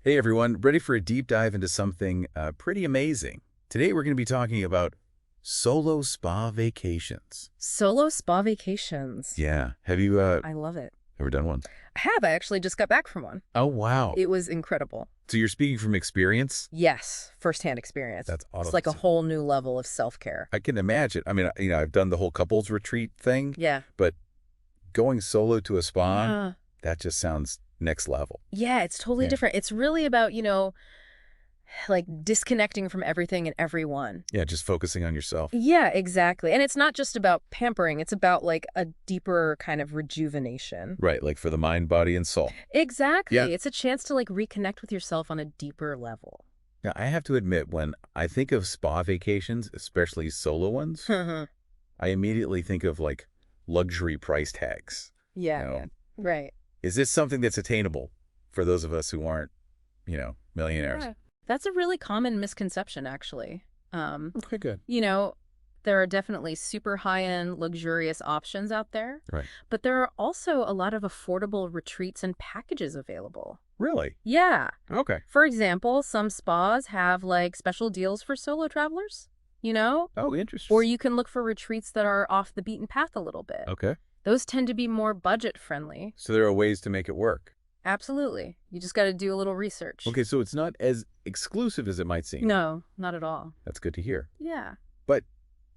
Hey everyone, ready for a deep dive into something pretty amazing. Today we're going to be talking about solo spa vacations. Solo spa vacations. Yeah, have you I love it. ever done one? I have. I actually just got back from one. Oh wow. It was incredible. So you're speaking from experience? Yes, firsthand experience. That's It's awesome. like a whole new level of self-care. I can imagine. I mean, I've done the whole couples retreat thing, Yeah. but going solo to a spa, Uh, that just sounds next level. yeah, it's totally Yeah. different. It's really about, like disconnecting from everything and everyone. Yeah, just focusing on yourself. Yeah, exactly. And it's not just about pampering. It's about like a deeper kind of rejuvenation. Right, like for the mind, body, and soul. Exactly. Yeah. It's a chance to like reconnect with yourself on a deeper level. Now, I have to admit, when I think of spa vacations, especially solo ones, Yeah, I immediately think of like luxury price tags. man. Right. Is this something that's attainable for those of us who aren't, millionaires? Yeah. That's a really common misconception, actually. Um, Okay, good. you know, there are definitely super high-end, luxurious options out there, Right. but there are also a lot of affordable retreats and packages available. Really? Yeah. Okay. For example, some spas have like special deals for solo travelers, Oh, or interesting. you can look for retreats that are off the beaten path a little bit. Okay. Those tend to be more budget-friendly. So there are ways to make it work. Absolutely. You just got to do a little research. Okay, so it's not as exclusive as it might seem. No, not at all. That's good to hear. Yeah. But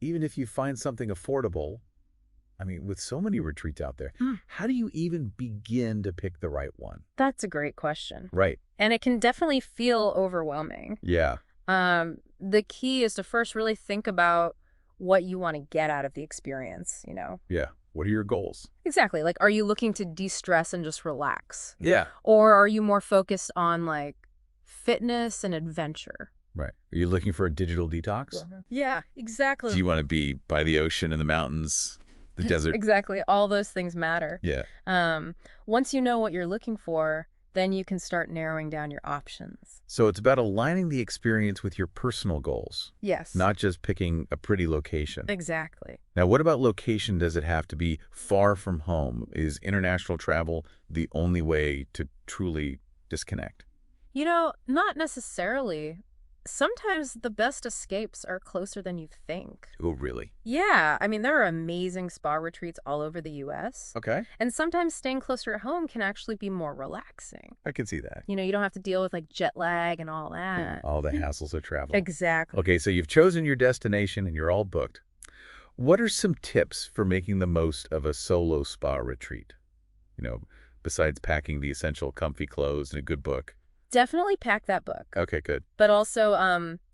even if you find something affordable, I mean, with so many retreats out there, how do you even begin to pick the right one? That's a great question. Right. And it can definitely feel overwhelming. Yeah. The key is to first really think about what you want to get out of the experience. Yeah. What are your goals? Exactly. Like, are you looking to de-stress and just relax? Yeah. Or are you more focused on like fitness and adventure? Right. Are you looking for a digital detox? Yeah, exactly. Do you want to be by the ocean and the mountains, the desert? Exactly. All those things matter. Yeah. Once you know what you're looking for, then you can start narrowing down your options. So it's about aligning the experience with your personal goals, Yes. not just picking a pretty location. Exactly. Now, what about location? Does it have to be far from home? Is international travel the only way to truly disconnect? Not necessarily. Sometimes the best escapes are closer than you think. Oh, really? Yeah, I mean, there are amazing spa retreats all over the US. Okay. And sometimes staying closer at home can actually be more relaxing. I can see that. You don't have to deal with like jet lag and all that. All the hassles of travel. Exactly. Okay, so you've chosen your destination and you're all booked. What are some tips for making the most of a solo spa retreat? Besides packing the essential comfy clothes and a good book. Definitely pack that book. Okay, good. But also,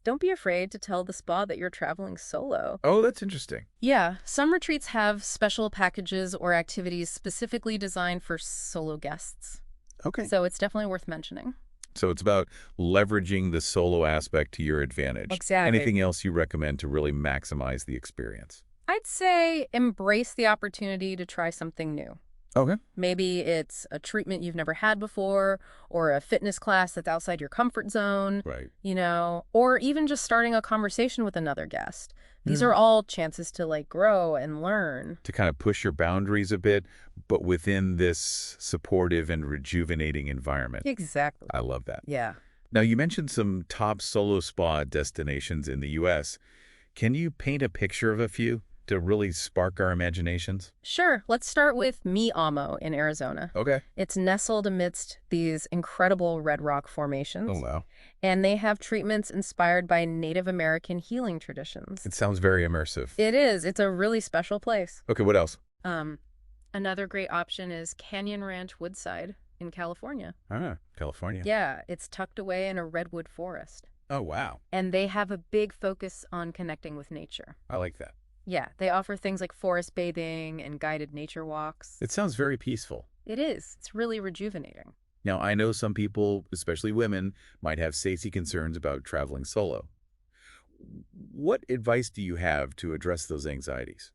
don't be afraid to tell the spa that you're traveling solo. Oh, that's interesting. Yeah, some retreats have special packages or activities specifically designed for solo guests. Okay. So it's definitely worth mentioning. So it's about leveraging the solo aspect to your advantage. Exactly. Anything else you recommend to really maximize the experience? I'd say embrace the opportunity to try something new. Okay. Maybe it's a treatment you've never had before, or a fitness class that's outside your comfort zone, Right. Or even just starting a conversation with another guest. These are all chances to like grow and learn. To kind of push your boundaries a bit, but within this supportive and rejuvenating environment. Exactly. I love that. Yeah. Now, you mentioned some top solo spa destinations in the U.S. Can you paint a picture of a few to really spark our imaginations? Sure. Let's start with Mi Amo in Arizona. Okay. It's nestled amidst these incredible red rock formations. Oh, wow. And they have treatments inspired by Native American healing traditions. It sounds very immersive. It is. It's a really special place. Okay, what else? Another great option is Canyon Ranch Woodside in California. California. Yeah, it's tucked away in a redwood forest. Oh, wow. And they have a big focus on connecting with nature. I like that. Yeah, they offer things like forest bathing and guided nature walks. It sounds very peaceful. It is. It's really rejuvenating. Now, I know some people, especially women, might have safety concerns about traveling solo. What advice do you have to address those anxieties?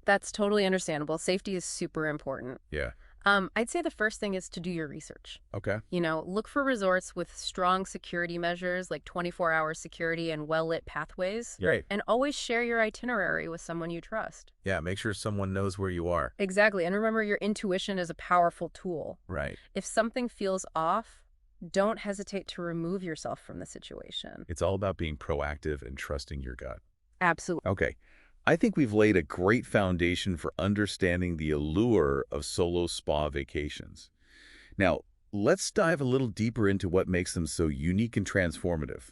That's totally understandable. Safety is super important. Yeah. I'd say the first thing is to do your research. Okay. Look for resorts with strong security measures like 24-hour security and well-lit pathways. Right. And always share your itinerary with someone you trust. Yeah, make sure someone knows where you are. Exactly. And remember, your intuition is a powerful tool. Right. If something feels off, Don't hesitate to remove yourself from the situation. It's all about being proactive and trusting your gut. Absolutely. Okay. I think we've laid a great foundation for understanding the allure of solo spa vacations. Now, let's dive a little deeper into what makes them so unique and transformative.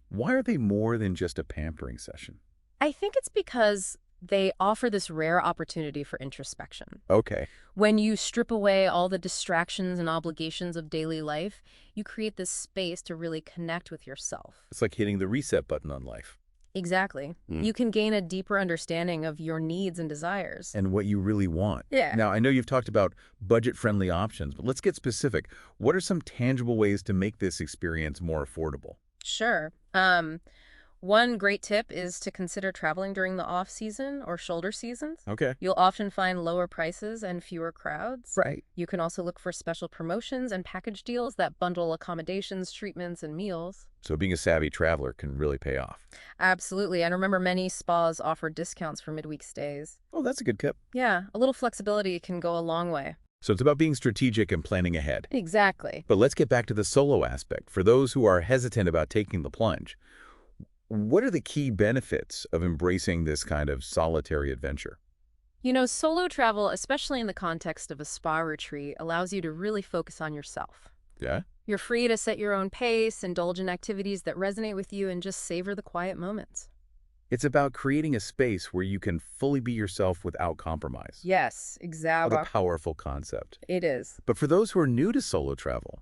Why are they more than just a pampering session? I think it's because they offer this rare opportunity for introspection. Okay. When you strip away all the distractions and obligations of daily life, you create this space to really connect with yourself. It's like hitting the reset button on life. Exactly. Mm. You can gain a deeper understanding of your needs and desires. And what you really want. Yeah. Now, I know you've talked about budget-friendly options, but let's get specific. What are some tangible ways to make this experience more affordable? Sure. One great tip is to consider traveling during the off-season or shoulder seasons. Okay. You'll often find lower prices and fewer crowds. Right. You can also look for special promotions and package deals that bundle accommodations, treatments, and meals. So being a savvy traveler can really pay off. Absolutely. And remember, many spas offer discounts for midweek stays. Oh, that's a good tip. Yeah, a little flexibility can go a long way. So it's about being strategic and planning ahead. Exactly. But let's get back to the solo aspect. For those who are hesitant about taking the plunge, what are the key benefits of embracing this kind of solitary adventure? You know, solo travel, especially in the context of a spa retreat, allows you to really focus on yourself. Yeah? You're free to set your own pace, indulge in activities that resonate with you, and just savor the quiet moments. It's about creating a space where you can fully be yourself without compromise. Yes, What exactly. a powerful concept. It is. But for those who are new to solo travel,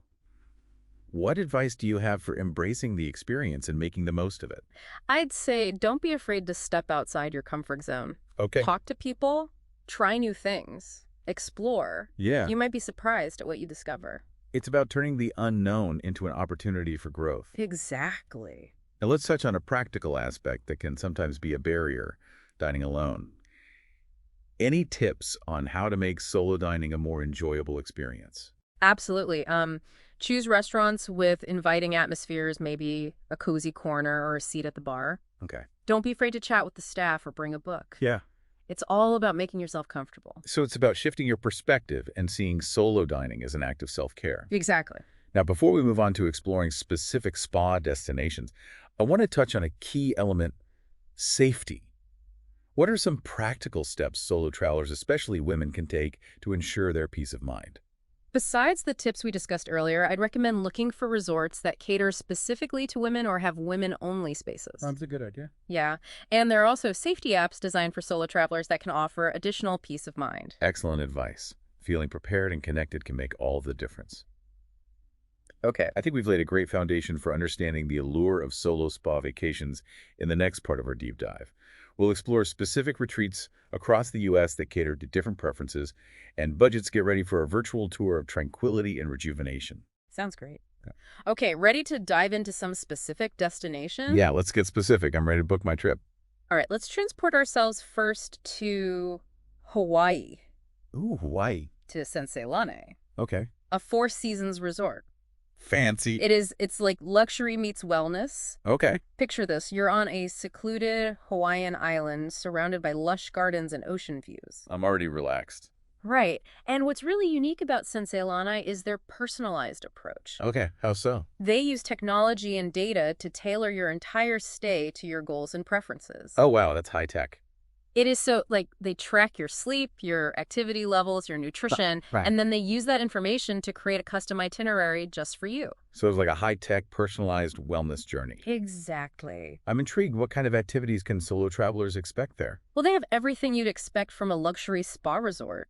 what advice do you have for embracing the experience and making the most of it? I'd say don't be afraid to step outside your comfort zone. Okay. Talk to people, try new things, explore. Yeah. You might be surprised at what you discover. It's about turning the unknown into an opportunity for growth. Exactly. Now let's touch on a practical aspect that can sometimes be a barrier, dining alone. Any tips on how to make solo dining a more enjoyable experience? Absolutely. Choose restaurants with inviting atmospheres, maybe a cozy corner or a seat at the bar. Okay. Don't be afraid to chat with the staff or bring a book. Yeah. It's all about making yourself comfortable. So it's about shifting your perspective and seeing solo dining as an act of self-care. Exactly. Now, before we move on to exploring specific spa destinations, I want to touch on a key element, safety. What are some practical steps solo travelers, especially women, can take to ensure their peace of mind? Besides the tips we discussed earlier, I'd recommend looking for resorts that cater specifically to women or have women-only spaces. That's a good idea. Yeah, and there are also safety apps designed for solo travelers that can offer additional peace of mind. Excellent advice. Feeling prepared and connected can make all the difference. Okay, I think we've laid a great foundation for understanding the allure of solo spa vacations in the next part of our deep dive. We'll explore specific retreats across the U.S. that cater to different preferences and budgets. Get ready for a virtual tour of tranquility and rejuvenation. Sounds great. Yeah. Okay, ready to dive into some specific destination? Yeah, let's get specific. I'm ready to book my trip. All right, let's transport ourselves first to Hawaii, Ooh, Hawaii. to Senseilane, Okay. a Four Seasons resort. Fancy. It's like luxury meets wellness. Okay. Picture this, you're on a secluded Hawaiian island surrounded by lush gardens and ocean views. I'm already relaxed. Right. And what's really unique about Senseilane is their personalized approach. Okay, how so? They use technology and data to tailor your entire stay to your goals and preferences. Oh, wow, that's high tech. It is so, like, they track your sleep, your activity levels, your nutrition, Right. and then they use that information to create a custom itinerary just for you. So it's like a high-tech, personalized wellness journey. Exactly. I'm intrigued. What kind of activities can solo travelers expect there? Well, they have everything you'd expect from a luxury spa resort,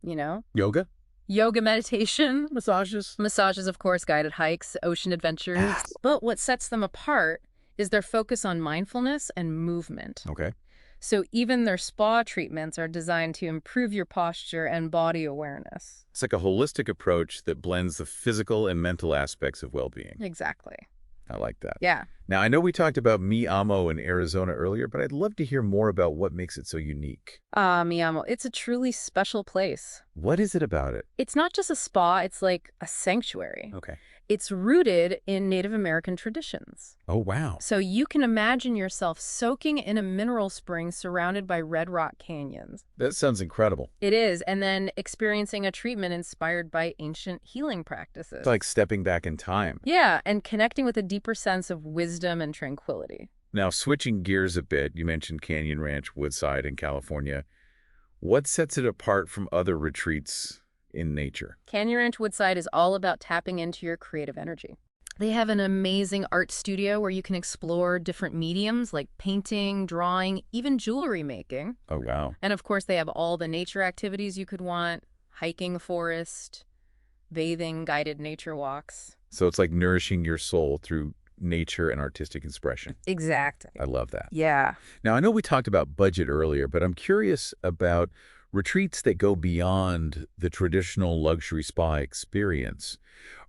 you know? Yoga? Yoga, meditation, Massages? massages, of course, guided hikes, ocean adventures. Yes. But what sets them apart is their focus on mindfulness and movement. Okay. So even their spa treatments are designed to improve your posture and body awareness. It's like a holistic approach that blends the physical and mental aspects of well-being. Exactly. I like that. Yeah. Now, I know we talked about Mi Amo in Arizona earlier, but I'd love to hear more about what makes it so unique. Mi amo. It's a truly special place. What is it about it? It's not just a spa, it's like a sanctuary. Okay. It's rooted in Native American traditions. Oh, wow. So you can imagine yourself soaking in a mineral spring surrounded by red rock canyons. That sounds incredible. It is, and then experiencing a treatment inspired by ancient healing It's like practices. stepping back in time. Yeah, and connecting with a deeper sense of wisdom and tranquility. Now, switching gears a bit, you mentioned Canyon Ranch, Woodside in California. What sets it apart from other retreats in nature? Canyon Ranch Woodside is all about tapping into your creative energy. They have an amazing art studio where you can explore different mediums like painting, drawing, even jewelry making. Oh, wow. And of course, they have all the nature activities you could want, hiking the forest, bathing, guided nature walks. So it's like nourishing your soul through nature and artistic expression. Exactly. I love that. Yeah. Now, I know we talked about budget earlier, but I'm curious about retreats that go beyond the traditional luxury spa experience.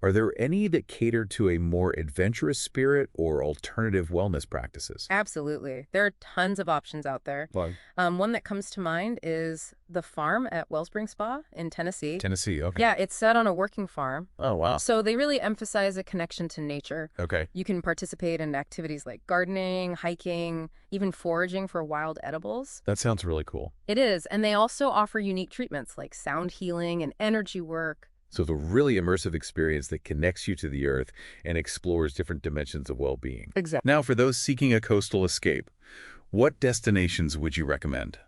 Are there any that cater to a more adventurous spirit or alternative wellness practices? Absolutely. There are tons of options out there. Like One that comes to mind is The Farm at Wellspring Spa in Tennessee. Tennessee, okay. Yeah, it's set on a working farm. Oh, wow. So they really emphasize a connection to nature. Okay. You can participate in activities like gardening, hiking, even foraging for wild edibles. That sounds really cool. It is, and they also offer unique treatments like sound healing and energy work. So the really immersive experience that connects you to the earth and explores different dimensions of well-being. Exactly. Now, for those seeking a coastal escape, what destinations would you recommend?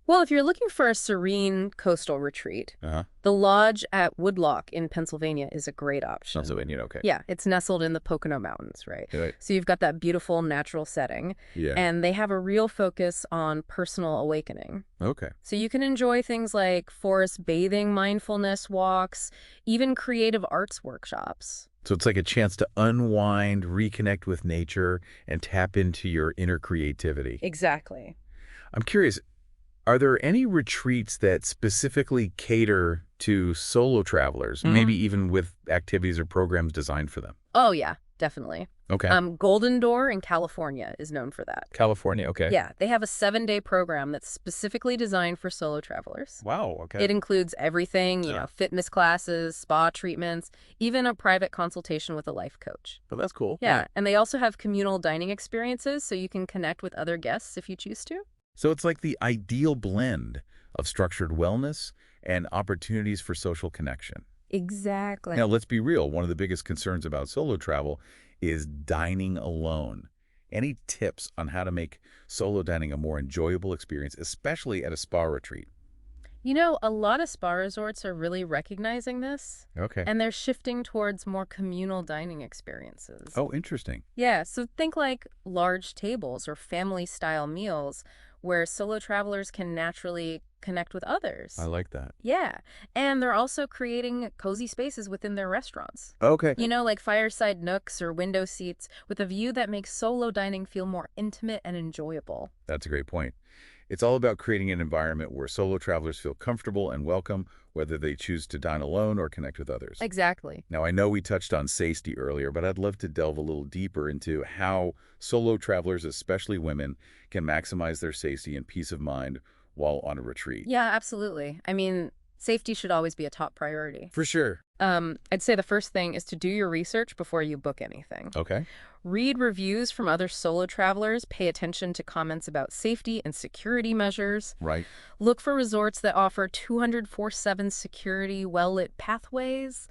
Well, if you're looking for a serene coastal retreat, Uh-huh. the Lodge at Woodlock in Pennsylvania is a great option. Pennsylvania, okay. Yeah, it's nestled in the Pocono Mountains, right? Right. So you've got that beautiful natural setting, Yeah. and they have a real focus on personal awakening. Okay. So you can enjoy things like forest bathing, mindfulness walks, even creative arts workshops. So it's like a chance to unwind, reconnect with nature, and tap into your inner creativity. Exactly. I'm curious, are there any retreats that specifically cater to solo travelers, maybe even with activities or programs designed for them? Oh, yeah, definitely. Okay. Golden Door in California is known for that. California, okay. Yeah, they have a 7-day program that's specifically designed for solo travelers. Wow, okay. It includes everything, Yeah. fitness classes, spa treatments, even a private consultation with a life coach. But that's cool. Yeah, and they also have communal dining experiences so you can connect with other guests if you choose to. So it's like the ideal blend of structured wellness and opportunities for social connection. Exactly. Now, let's be real. One of the biggest concerns about solo travel is dining alone. Any tips on how to make solo dining a more enjoyable experience, especially at a spa retreat? A lot of spa resorts are really recognizing this, Okay. and they're shifting towards more communal dining experiences. Oh, interesting. Yeah, so think like large tables or family-style meals where solo travelers can naturally connect with others. I like that. Yeah, and they're also creating cozy spaces within their restaurants. Okay. Like fireside nooks or window seats with a view that makes solo dining feel more intimate and enjoyable. That's a great point. It's all about creating an environment where solo travelers feel comfortable and welcome, whether they choose to dine alone or connect with others. Exactly. Now, I know we touched on safety earlier, but I'd love to delve a little deeper into how solo travelers, especially women, can maximize their safety and peace of mind while on a retreat. Yeah, absolutely. Safety should always be a top priority. For sure. I'd say the first thing is to do your research before you book anything. Okay. Read reviews from other solo travelers, pay attention to comments about safety and security measures. Right. Look for resorts that offer 204/7 security, well-lit pathways,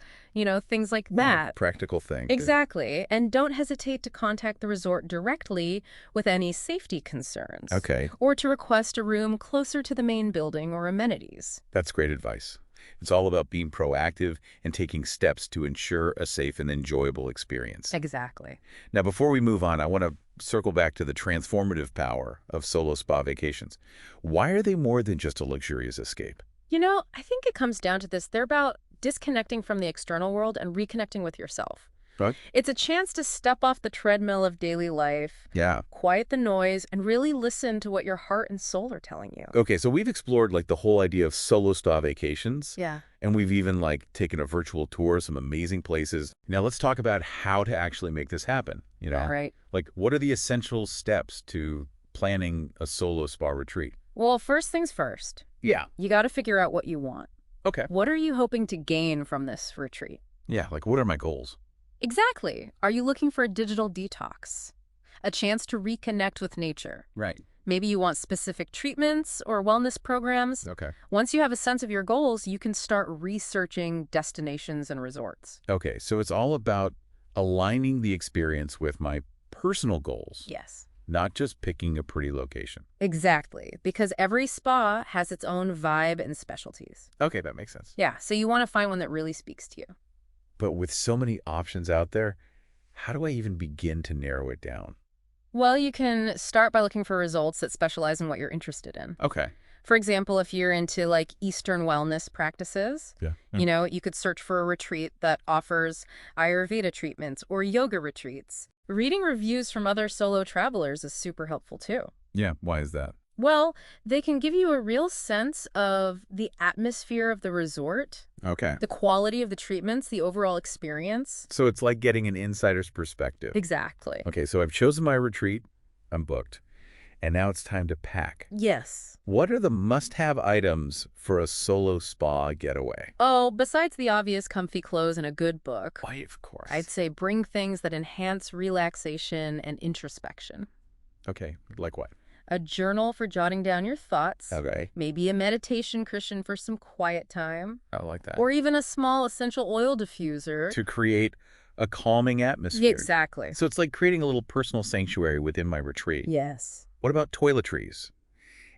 things like that. Practical thing. Exactly. And don't hesitate to contact the resort directly with any safety concerns. Okay. Or to request a room closer to the main building or amenities. That's great advice. It's all about being proactive and taking steps to ensure a safe and enjoyable experience. Exactly. Now, before we move on, I want to circle back to the transformative power of solo spa vacations. Why are they more than just a luxurious escape? I think it comes down to this. They're about disconnecting from the external world and reconnecting with yourself. Right. It's a chance to step off the treadmill of daily life, Yeah. quiet the noise, and really listen to what your heart and soul are telling you. Okay, so we've explored the whole idea of solo spa vacations. Yeah. And we've even taken a virtual tour of some amazing places. Now let's talk about how to actually make this happen. All right. What are the essential steps to planning a solo spa retreat? Well, first things first. Yeah. You got to figure out what you want. Okay. What are you hoping to gain from this retreat? Yeah, what are my goals? Exactly. Are you looking for a digital detox? A chance to reconnect with nature? Right. Maybe you want specific treatments or wellness programs. Okay. Once you have a sense of your goals, you can start researching destinations and resorts. Okay, so it's all about aligning the experience with my personal goals, Yes. not just picking a pretty location. Exactly, because every spa has its own vibe and specialties. Okay, that makes sense. Yeah, so you want to find one that really speaks to you. But with so many options out there, how do I even begin to narrow it down? Well, you can start by looking for results that specialize in what you're interested in. Okay. For example, if you're into like Eastern wellness practices, Yeah. you could search for a retreat that offers Ayurveda treatments or yoga retreats. Reading reviews from other solo travelers is super helpful too. Yeah, why is that? Well, they can give you a real sense of the atmosphere of the resort, Okay. the quality of the treatments, the overall experience. So it's like getting an insider's perspective. Exactly. Okay, so I've chosen my retreat, I'm booked, and now it's time to pack. Yes. What are the must-have items for a solo spa getaway? Oh, besides the obvious comfy clothes and a good book, Why, of course. I'd say bring things that enhance relaxation and introspection. Okay, like what? A journal for jotting down your thoughts, Okay, maybe a meditation cushion for some quiet time, I like that. or even a small essential oil diffuser. To create a calming atmosphere. Yeah, exactly. So it's like creating a little personal sanctuary within my retreat. Yes. What about toiletries?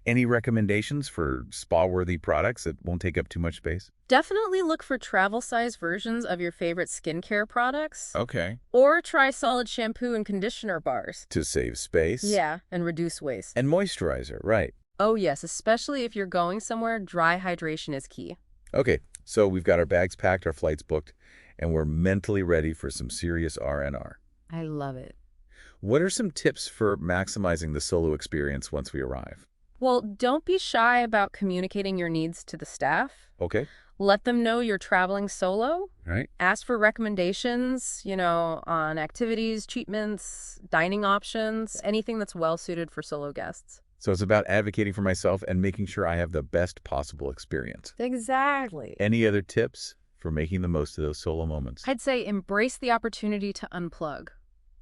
Any recommendations for spa-worthy products that won't take up too much space? Definitely look for travel-size versions of your favorite skincare products, Okay. or try solid shampoo and conditioner bars. To save space? Yeah, and reduce waste. And moisturizer, right. Oh yes, especially if you're going somewhere, dry hydration is key. Okay, so we've got our bags packed, our flights booked, and we're mentally ready for some serious R&R. I love it. What are some tips for maximizing the solo experience once we arrive? Well, don't be shy about communicating your needs to the staff. Okay, Let them know you're traveling solo. right. Ask for recommendations, on activities, treatments, dining options, anything that's well suited for solo guests. So it's about advocating for myself and making sure I have the best possible experience. Exactly. Any other tips for making the most of those solo moments? I'd say embrace the opportunity to unplug.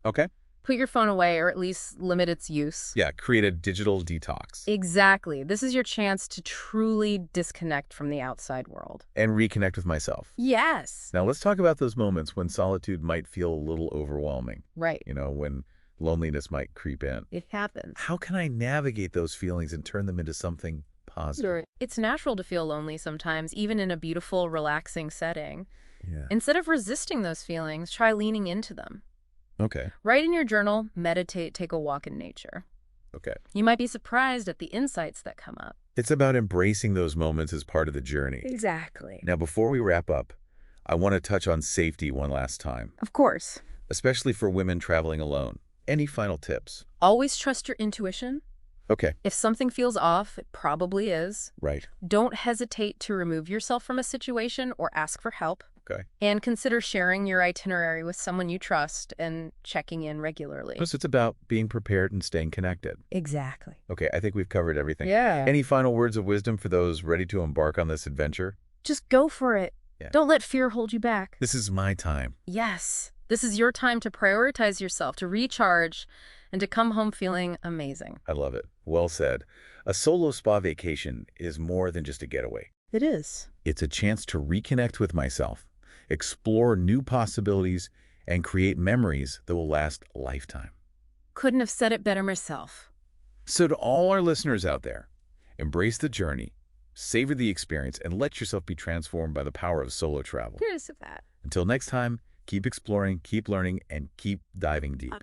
Okay. Put your phone away or at least limit its use. Yeah, create a digital detox. Exactly. This is your chance to truly disconnect from the outside world. And reconnect with myself. Yes. Now let's talk about those moments when solitude might feel a little overwhelming. Right. When loneliness might creep in. It happens. How can I navigate those feelings and turn them into something positive? It's natural to feel lonely sometimes, even in a beautiful, relaxing setting. Yeah. Instead of resisting those feelings, try leaning into them. Okay. Write in your journal, meditate, take a walk in nature. Okay. You might be surprised at the insights that come up. It's about embracing those moments as part of the journey. Exactly. Now, before we wrap up, I want to touch on safety one last time, Of course. especially for women traveling alone. Any final tips? Always trust your intuition. Okay. If something feels off, it probably is. Right. Don't hesitate to remove yourself from a situation or ask for help. Okay. And consider sharing your itinerary with someone you trust and checking in regularly. So it's about being prepared and staying connected. Exactly. Okay, I think we've covered everything. Yeah. Any final words of wisdom for those ready to embark on this adventure? Just go for it. Yeah. Don't let fear hold you back. This is my time. Yes. This is your time to prioritize yourself, to recharge, and to come home feeling amazing. I love it. Well said. A solo spa vacation is more than just a getaway. It is. It's a chance to reconnect with myself, explore new possibilities, and create memories that will last a lifetime. Couldn't have said it better myself. So to all our listeners out there, embrace the journey, savor the experience, and let yourself be transformed by the power of solo travel. Here's that. Until next time, keep exploring, keep learning, and keep diving deep.